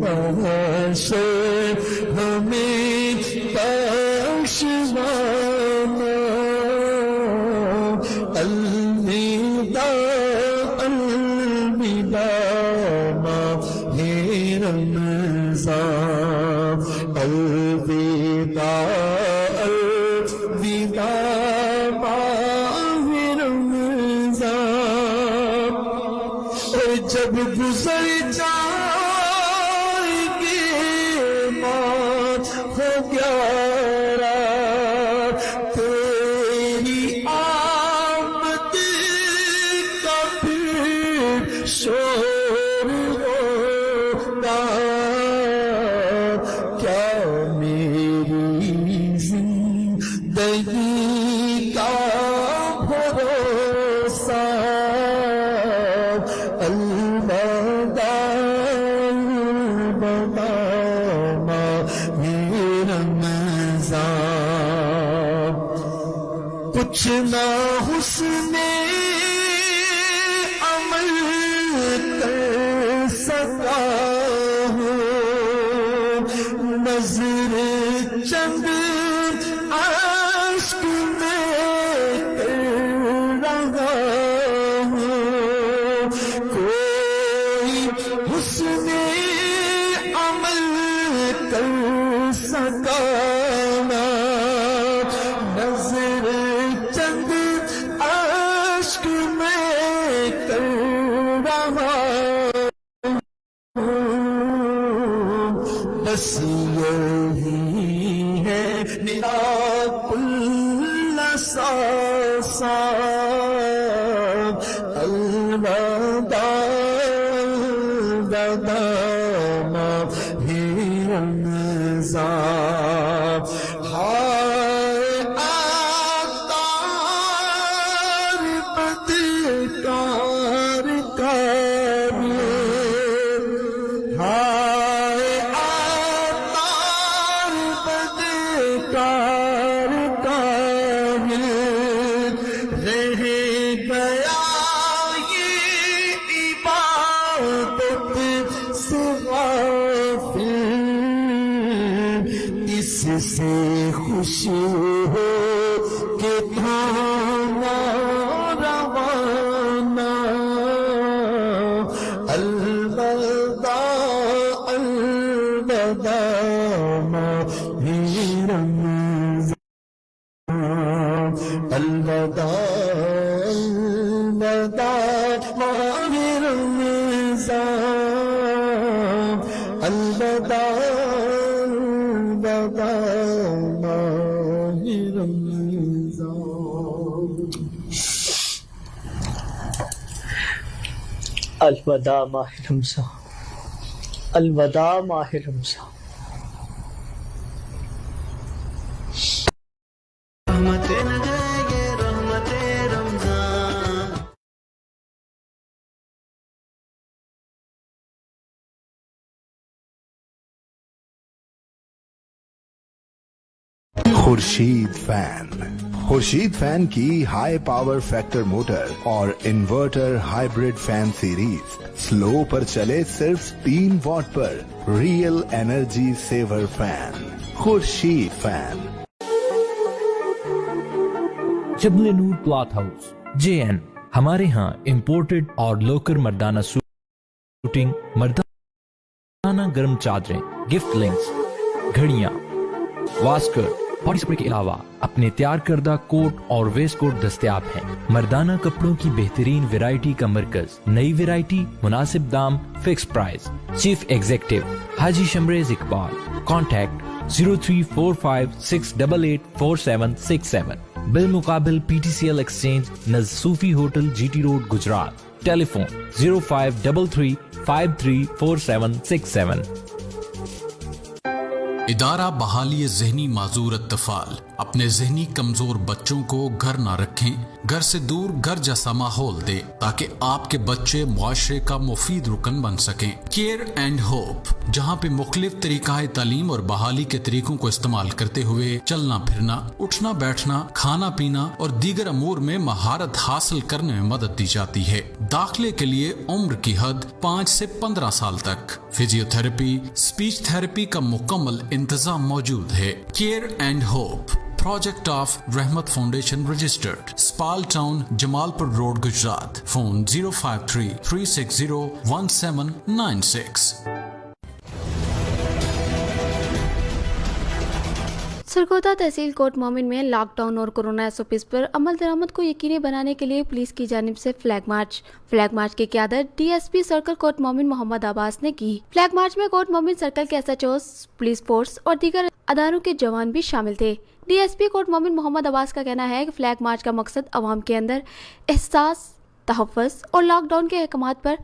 [SPEAKER 6] محشر ہمیں بخشوانا. الوداع الوداع ماہ رمضان. الوداع الوداع ماہ رمضان. اور جب گزر جائیں گے موت ہو گیارہ. تیری آمد کا پھر شور ہوگا. کیا میری زندگی کا کچھ نہ حسن عمل کر سکا ہوں، نظر چند عشق میں کر رہا ہوں، کوئی حسن عمل کر سکا نہ، نظر چند عشق میں کر رہا ہوں، بس یہی ہے ندا کل ساسا الوداع الوداع ماہ رمضان، ہائے آتار بدکار کاری، ہائے آتار بدکار کاری، رہ گیا یہ عبادت سے غافل، اس سے خوشی ہو کہ تھانا روانہ، الوداع الوداع ماہ رمضان، الوداع الوداع ماہ رمضان، الوداع الوداع ماہ رمضان۔
[SPEAKER 1] الوداع ماہ رمضان، الوداع ماہ رمضان۔
[SPEAKER 3] خورشید فین، خورشید فین کی ہائی پاور فیکٹر موٹر اور inverter hybrid fan series slow پر چلے صرف 3 واٹ پر، real energy saver fan, Khurshid fan.
[SPEAKER 4] Jabal Noor cloth house JN، ہمارے ہاں امپورٹڈ اور لوکل مردانہ سوٹنگ، مردانہ گرم چادریں، گفٹ لنکس، گھڑیاں، واسکر، باڈی سپرے کے علاوہ اپنے تیار کردہ کوٹ اور ویسٹ کوٹ دستیاب ہیں۔ مردانہ کپڑوں کی بہترین ویرائٹی کا مرکز، نئی ویرائٹی، مناسب دام، فکس پرائز۔ چیف ایگزیکٹو حاجی شمریز اقبال، کانٹیکٹ 034568846767، بالمقابل PTCL ایکسچینج، نزد صوفی ہوٹل، GT روڈ، گجرات۔ ٹیلی فون 0533534767۔
[SPEAKER 5] ادارہ بحالی ذہنی معذور اطفال اپنے ذہنی کمزور بچوں کو گھر نہ رکھیں، گھر سے دور گھر جیسا ماحول دے تاکہ آپ کے بچے معاشرے کا مفید رکن بن سکیں۔ کیئر اینڈ ہوپ، جہاں پہ مختلف طریقہ تعلیم اور بحالی کے طریقوں کو استعمال کرتے ہوئے چلنا پھرنا، اٹھنا بیٹھنا، کھانا پینا اور دیگر امور میں مہارت حاصل کرنے میں مدد دی جاتی ہے۔ داخلے کے لیے عمر کی حد 5 سے 15 سال تک۔ فزیو تھراپی، اسپیچ تھراپی کا مکمل انتظام موجود ہے۔ Care and hope, project of رحمت فاؤنڈیشن رجسٹرڈ، اسپال ٹاؤن، جمال پور روڈ، گجرات۔ فون 053-360-1796۔
[SPEAKER 7] سرگودا تحصیل کوٹ مومن میں لاک ڈاؤن اور کورونا SOPs پر عمل درآمد کو یقینی بنانے کے لیے پولیس کی جانب سے فلیگ مارچ کی قیادت DSP سرکل کوٹ مومن محمد عباس نے کی۔ فلیگ مارچ میں کوٹ مومن سرکل کے SHOs، پولیس فورس اور دیگر اداروں کے جوان بھی شامل تھے۔ DSP کوٹ مومن محمد عباس کا کہنا ہے کہ فلیگ مارچ کا مقصد عوام کے اندر احساس تحفظ اور لاک ڈاؤن کے احکامات پر